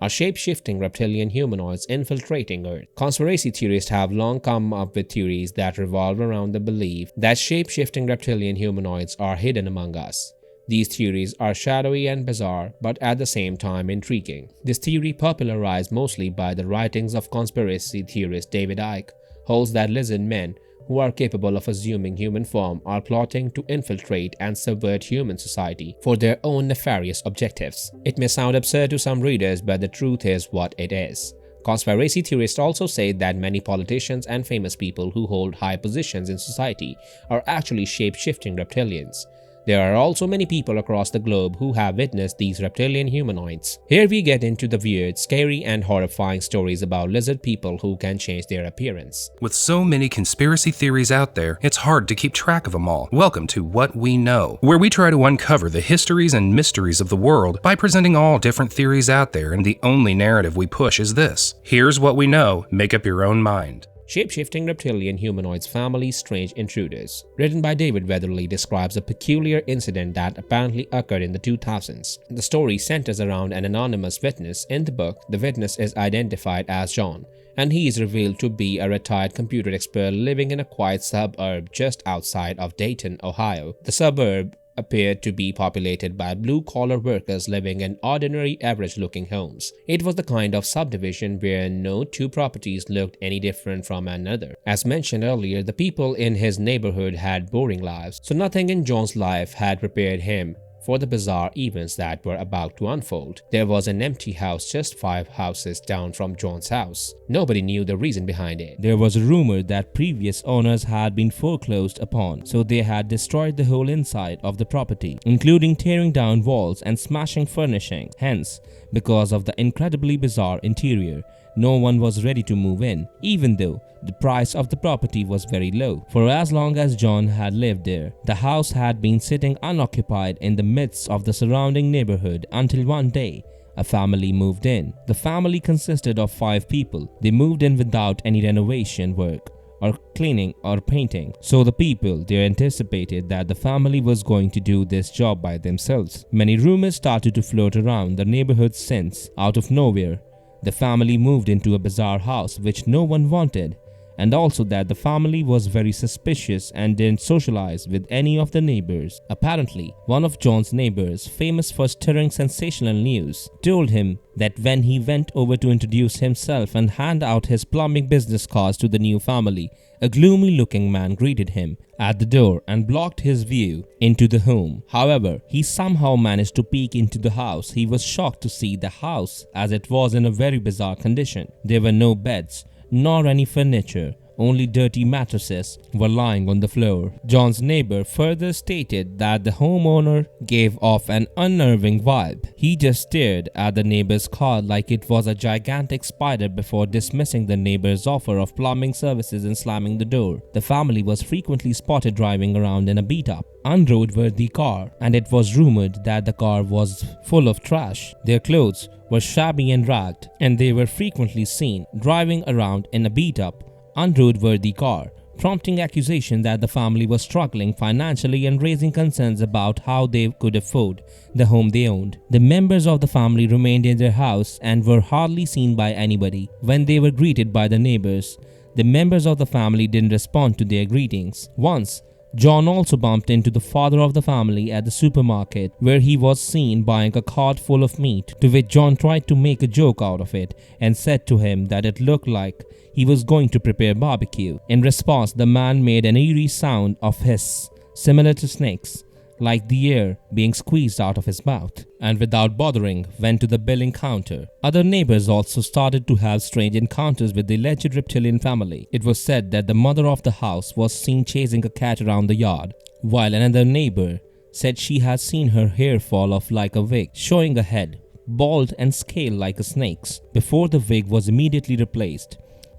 are shape-shifting reptilian humanoids infiltrating Earth. Conspiracy theorists have long come up with theories that revolve around the belief that shape-shifting reptilian humanoids are hidden among us. These theories are shadowy and bizarre, but at the same time intriguing. This theory, popularized mostly by the writings of conspiracy theorist David Icke, holds that lizard men who are capable of assuming human form are plotting to infiltrate and subvert human society for their own nefarious objectives. It may sound absurd to some readers, but the truth is what it is. Conspiracy theorists also say that many politicians and famous people who hold high positions in society are actually shape-shifting reptilians. There are also many people across the globe who have witnessed these reptilian humanoids. Here we get into the weird, scary and horrifying stories about lizard people who can change their appearance. With so many conspiracy theories out there, it's hard to keep track of them all. Welcome to What We Know, where we try to uncover the histories and mysteries of the world by presenting all different theories out there, and the only narrative we push is this. Here's what we know, make up your own mind. Shape-shifting reptilian humanoids family strange intruders. Written by David Weatherly, describes a peculiar incident that apparently occurred in the 2000s. The story centers around an anonymous witness. In the book, the witness is identified as John, and he is revealed to be a retired computer expert living in a quiet suburb just outside of Dayton, Ohio. The suburb appeared to be populated by blue-collar workers living in ordinary, average-looking homes. It was the kind of subdivision where no two properties looked any different from another. As mentioned earlier, the people in his neighborhood had boring lives, so nothing in John's life had prepared him for the bizarre events that were about to unfold. There was an empty house just 5 houses down from John's house. Nobody knew the reason behind it. There was a rumor that previous owners had been foreclosed upon, so they had destroyed the whole inside of the property, including tearing down walls and smashing furnishing. Hence, because of the incredibly bizarre interior, no one was ready to move in, even though the price of the property was very low. For as long as John had lived there, the house had been sitting unoccupied in the midst of the surrounding neighborhood until one day, a family moved in. The family consisted of 5 people. They moved in without any renovation work or cleaning or painting. So the people there anticipated that the family was going to do this job by themselves. Many rumors started to float around the neighborhood since, out of nowhere, the family moved into a bizarre house which no one wanted, and also that the family was very suspicious and didn't socialize with any of the neighbors. Apparently, one of John's neighbors, famous for stirring sensational news, told him that when he went over to introduce himself and hand out his plumbing business cards to the new family, a gloomy-looking man greeted him at the door and blocked his view into the home. However, he somehow managed to peek into the house. He was shocked to see the house as it was in a very bizarre condition. There were no beds, nor any furniture. Only dirty mattresses were lying on the floor. John's neighbor further stated that the homeowner gave off an unnerving vibe. He just stared at the neighbor's car like it was a gigantic spider before dismissing the neighbor's offer of plumbing services and slamming the door. The family was frequently spotted driving around in a beat-up, unroadworthy car, and it was rumored that the car was full of trash. Their clothes were shabby and ragged, and they were frequently seen driving around in a beat-up, unroadworthy car, prompting accusation that the family was struggling financially and raising concerns about how they could afford the home they owned. The members of the family remained in their house and were hardly seen by anybody. When they were greeted by the neighbors, the members of the family didn't respond to their greetings. Once, John also bumped into the father of the family at the supermarket, where he was seen buying a cart full of meat, to which John tried to make a joke out of it and said to him that it looked like he was going to prepare barbecue. In response, the man made an eerie sound of hiss, similar to snakes, like the air being squeezed out of his mouth, and without bothering went to the billing counter. Other neighbors also started to have strange encounters with the alleged reptilian family. It was said that the mother of the house was seen chasing a cat around the yard, while another neighbor said she had seen her hair fall off like a wig, showing a head, bald and scaled like a snake's, before the wig was immediately replaced.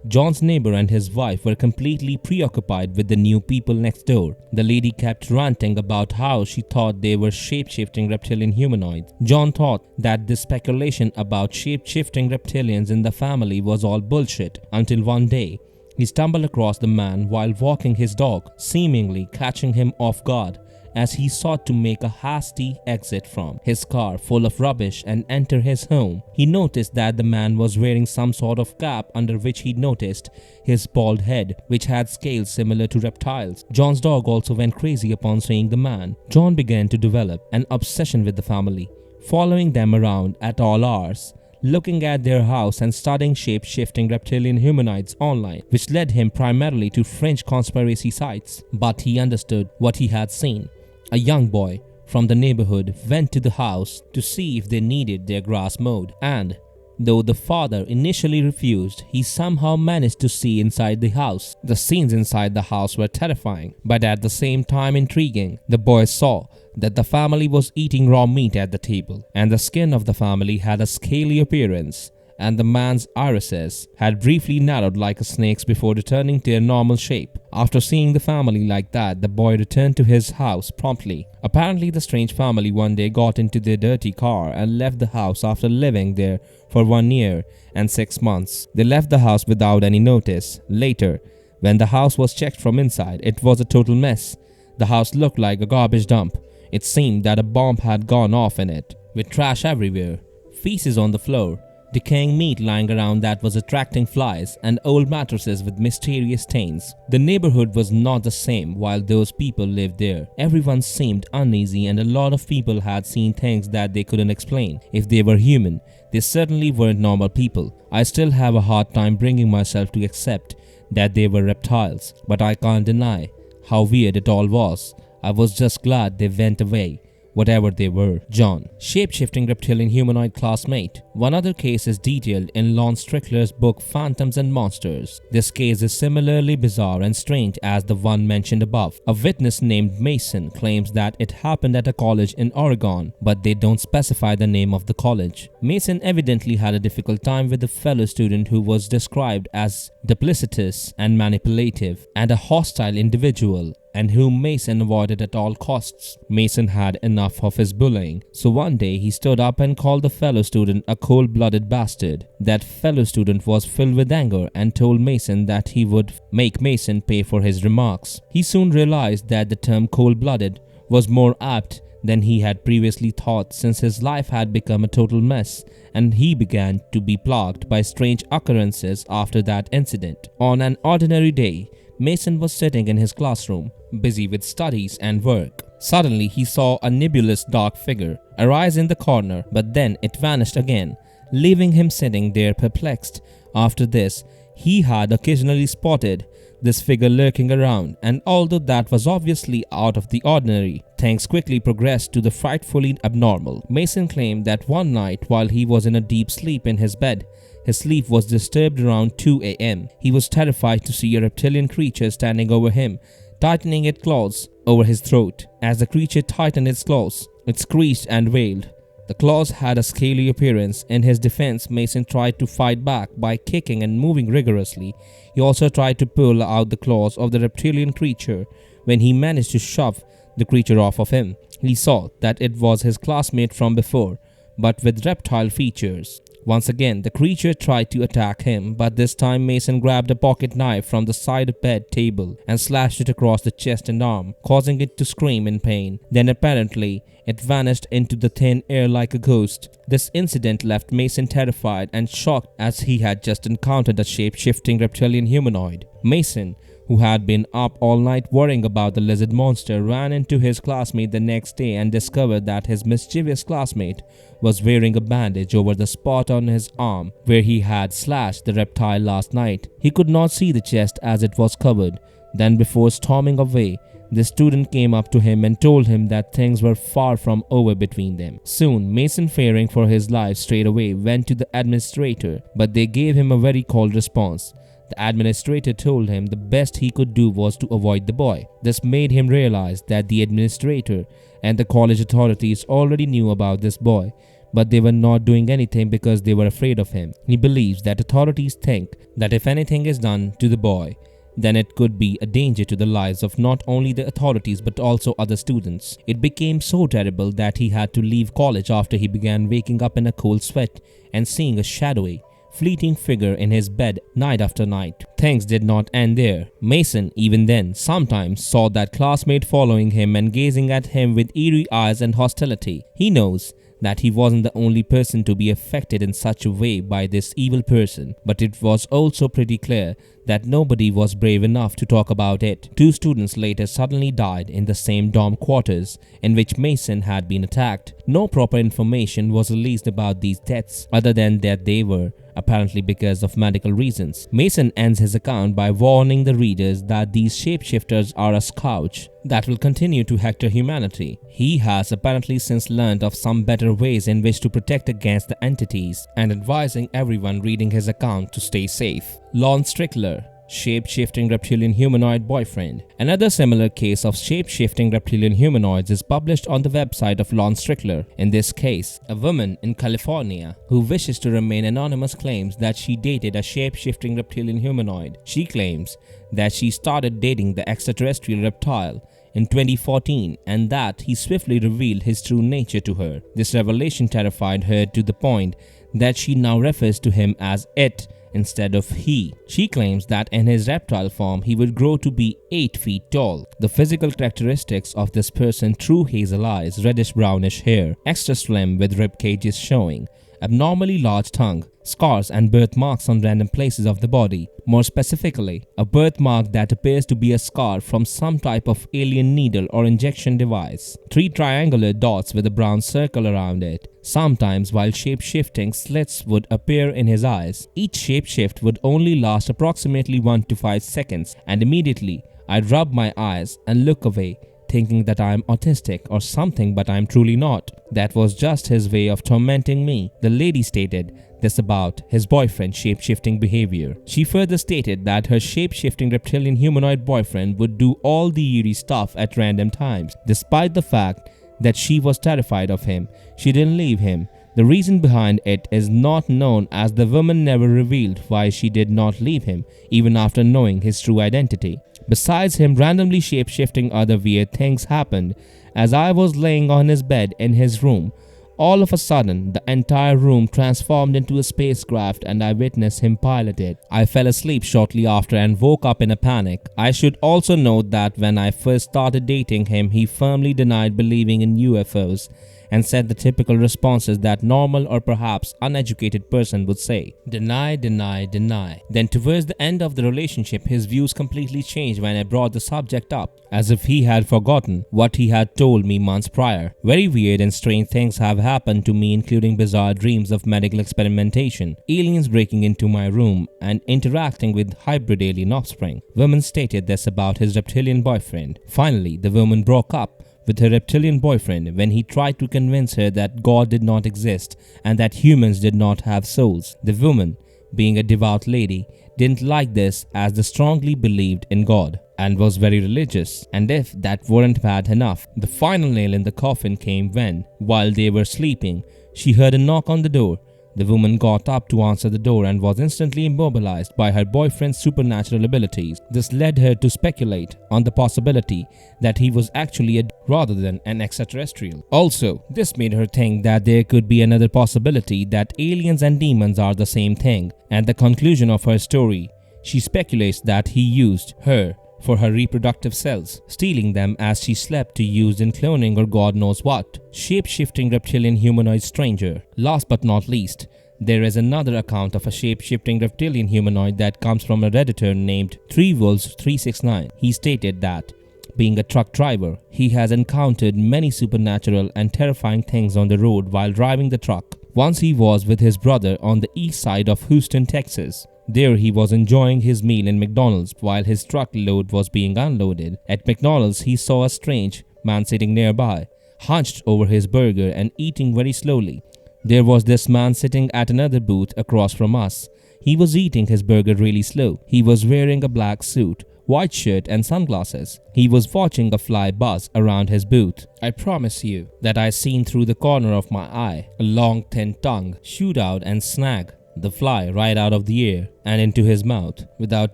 John's neighbor and his wife were completely preoccupied with the new people next door. The lady kept ranting about how she thought they were shape-shifting reptilian humanoids. John thought that this speculation about shape-shifting reptilians in the family was all bullshit, until one day he stumbled across the man while walking his dog, seemingly catching him off guard as he sought to make a hasty exit from his car full of rubbish and enter his home. He noticed that the man was wearing some sort of cap under which he noticed his bald head, which had scales similar to reptiles. John's dog also went crazy upon seeing the man. John began to develop an obsession with the family, following them around at all hours, looking at their house and studying shape-shifting reptilian humanoids online, which led him primarily to fringe conspiracy sites. But he understood what he had seen. A young boy from the neighborhood went to the house to see if they needed their grass mowed, and though the father initially refused, he somehow managed to see inside the house. The scenes inside the house were terrifying, but at the same time intriguing. The boy saw that the family was eating raw meat at the table, and the skin of the family had a scaly appearance, and the man's irises had briefly narrowed like a snake's before returning to their normal shape. After seeing the family like that, the boy returned to his house promptly. Apparently, the strange family one day got into their dirty car and left the house after living there for 1 year and 6 months. They left the house without any notice. Later, when the house was checked from inside, it was a total mess. The house looked like a garbage dump. It seemed that a bomb had gone off in it, with trash everywhere, feces on the floor, decaying meat lying around that was attracting flies, and old mattresses with mysterious stains. The neighborhood was not the same while those people lived there. Everyone seemed uneasy, and a lot of people had seen things that they couldn't explain. If they were human, they certainly weren't normal people. I still have a hard time bringing myself to accept that they were reptiles, but I can't deny how weird it all was. I was just glad they went away, whatever they were. John, shape-shifting reptilian humanoid classmate. One other case is detailed in Lon Strickler's book Phantoms and Monsters. This case is similarly bizarre and strange as the one mentioned above. A witness named Mason claims that it happened at a college in Oregon, but they don't specify the name of the college. Mason evidently had a difficult time with a fellow student who was described as duplicitous and manipulative, and a hostile individual, and whom Mason avoided at all costs. Mason had enough of his bullying, so one day he stood up and called the fellow student a cold-blooded bastard. That fellow student was filled with anger and told Mason that he would make Mason pay for his remarks. He soon realized that the term cold-blooded was more apt than he had previously thought, since his life had become a total mess, and he began to be plagued by strange occurrences after that incident. On an ordinary day, Mason was sitting in his classroom, busy with studies and work. Suddenly, he saw a nebulous dark figure arise in the corner, but then it vanished again, leaving him sitting there perplexed. After this, he had occasionally spotted this figure lurking around, and although that was obviously out of the ordinary, things quickly progressed to the frightfully abnormal. Mason claimed that one night while he was in a deep sleep in his bed, his sleep was disturbed around 2 a.m. He was terrified to see a reptilian creature standing over him, tightening its claws over his throat. As the creature tightened its claws, it screeched and wailed. The claws had a scaly appearance. In his defense, Mason tried to fight back by kicking and moving rigorously. He also tried to pull out the claws of the reptilian creature. When he managed to shove the creature off of him, he saw that it was his classmate from before, but with reptile features. Once again, the creature tried to attack him, but this time Mason grabbed a pocket knife from the side bed table and slashed it across the chest and arm, causing it to scream in pain. Then apparently, it vanished into the thin air like a ghost. This incident left Mason terrified and shocked, as he had just encountered a shape-shifting reptilian humanoid. Mason, who had been up all night worrying about the lizard monster, ran into his classmate the next day and discovered that his mischievous classmate was wearing a bandage over the spot on his arm where he had slashed the reptile last night. He could not see the chest as it was covered. Then, before storming away, the student came up to him and told him that things were far from over between them. Soon, Mason, fearing for his life straight away, went to the administrator, but they gave him a very cold response. The administrator told him the best he could do was to avoid the boy. This made him realize that the administrator and the college authorities already knew about this boy, but they were not doing anything because they were afraid of him. He believes that authorities think that if anything is done to the boy, then it could be a danger to the lives of not only the authorities but also other students. It became so terrible that he had to leave college after he began waking up in a cold sweat and seeing a shadowy, fleeting figure in his bed night after night. Things did not end there. Mason, even then, sometimes saw that classmate following him and gazing at him with eerie eyes and hostility. He knows that he wasn't the only person to be affected in such a way by this evil person, but it was also pretty clear that nobody was brave enough to talk about it. 2 students later suddenly died in the same dorm quarters in which Mason had been attacked. No proper information was released about these deaths other than that they were apparently because of medical reasons. Mason ends his account by warning the readers that these shapeshifters are a scourge that will continue to hector humanity. He has apparently since learned of some better ways in which to protect against the entities and advising everyone reading his account to stay safe. Lon Strickler, shape-shifting reptilian humanoid boyfriend. Another similar case of shape-shifting reptilian humanoids is published on the website of Lon Strickler. In this case, a woman in California who wishes to remain anonymous claims that she dated a shape-shifting reptilian humanoid. She claims that she started dating the extraterrestrial reptile in 2014 and that he swiftly revealed his true nature to her. This revelation terrified her to the point that she now refers to him as it instead of he. She claims that in his reptile form he would grow to be 8 feet tall. The physical characteristics of this person: true hazel eyes, reddish brownish hair, extra slim with rib cages showing, abnormally large tongue, scars and birthmarks on random places of the body. More specifically, a birthmark that appears to be a scar from some type of alien needle or injection device. 3 triangular dots with a brown circle around it. Sometimes while shape-shifting, slits would appear in his eyes. Each shape-shift would only last approximately 1 to 5 seconds, and immediately I'd rub my eyes and look away, thinking that I'm autistic or something, but I'm truly not. That was just his way of tormenting me. The lady stated this about his boyfriend's shape-shifting behavior. She further stated that her shape-shifting reptilian humanoid boyfriend would do all the eerie stuff at random times. Despite the fact that she was terrified of him, she didn't leave him. The reason behind it is not known, as the woman never revealed why she did not leave him even after knowing his true identity. Besides him randomly shape-shifting, other weird things happened. As I was laying on his bed in his room, all of a sudden the entire room transformed into a spacecraft and I witnessed him pilot it. I fell asleep shortly after and woke up in a panic. I should also note that when I first started dating him, he firmly denied believing in UFOs and said the typical responses that normal or perhaps uneducated person would say: deny, deny, deny. Then towards the end of the relationship, his views completely changed when I brought the subject up, as if he had forgotten what he had told me months prior. Very weird and strange things have happened to me, including bizarre dreams of medical experimentation, aliens breaking into my room, and interacting with hybrid alien offspring. Woman stated this about his reptilian boyfriend. Finally, the woman broke up with her reptilian boyfriend when he tried to convince her that God did not exist and that humans did not have souls. The woman, being a devout lady, didn't like this, as they strongly believed in God and was very religious, and if that weren't bad enough, the final nail in the coffin came when, while they were sleeping, she heard a knock on the door. The woman got up to answer the door and was instantly immobilized by her boyfriend's supernatural abilities. This led her to speculate on the possibility that he was actually a rather than an extraterrestrial. Also, this made her think that there could be another possibility that aliens and demons are the same thing. At the conclusion of her story, she speculates that he used her for her reproductive cells, stealing them as she slept to use in cloning or God knows what. Shape-shifting reptilian humanoid stranger. Last but not least, there is another account of a shape-shifting reptilian humanoid that comes from a Redditor named 3wolves369. He stated that, being a truck driver, he has encountered many supernatural and terrifying things on the road while driving the truck. Once he was with his brother on the east side of Houston, Texas. There he was enjoying his meal in McDonald's while his truck load was being unloaded. At McDonald's, he saw a strange man sitting nearby, hunched over his burger and eating very slowly. There was this man sitting at another booth across from us. He was eating his burger really slow. He was wearing a black suit, white shirt and sunglasses. He was watching a fly buzz around his booth. I promise you that I seen through the corner of my eye a long thin tongue shoot out and snag the fly right out of the air and into his mouth. Without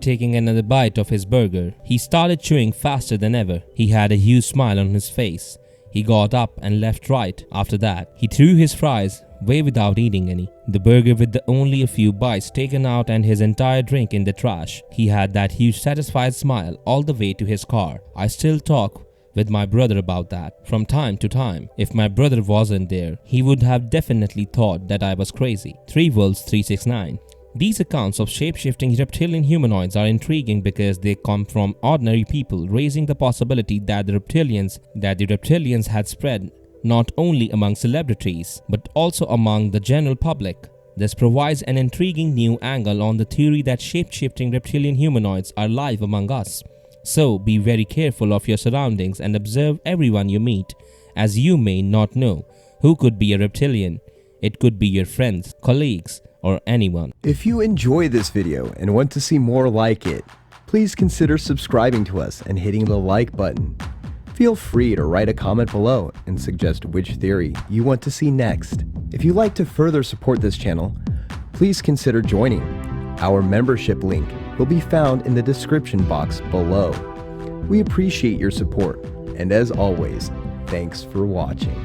taking another bite of his burger, he started chewing faster than ever. He had a huge smile on his face. He got up and left right after that. He threw his fries way without eating any. The burger with the only a few bites taken out and his entire drink in the trash. He had that huge satisfied smile all the way to his car. I still talk with my brother about that from time to time. If my brother wasn't there, he would have definitely thought that I was crazy. 3 Wolves 369. These accounts of shape-shifting reptilian humanoids are intriguing because they come from ordinary people, raising the possibility that the reptilians had spread not only among celebrities but also among the general public. This provides an intriguing new angle on the theory that shape-shifting reptilian humanoids are live among us. So be very careful of your surroundings and observe everyone you meet, as you may not know who could be a reptilian. It could be your friends, colleagues, or anyone. If you enjoy this video and want to see more like it, please consider subscribing to us and hitting the like button. Feel free to write a comment below and suggest which theory you want to see next. If you'd like to further support this channel, please consider joining. Our membership link will be found in the description box below. We appreciate your support, and as always, thanks for watching.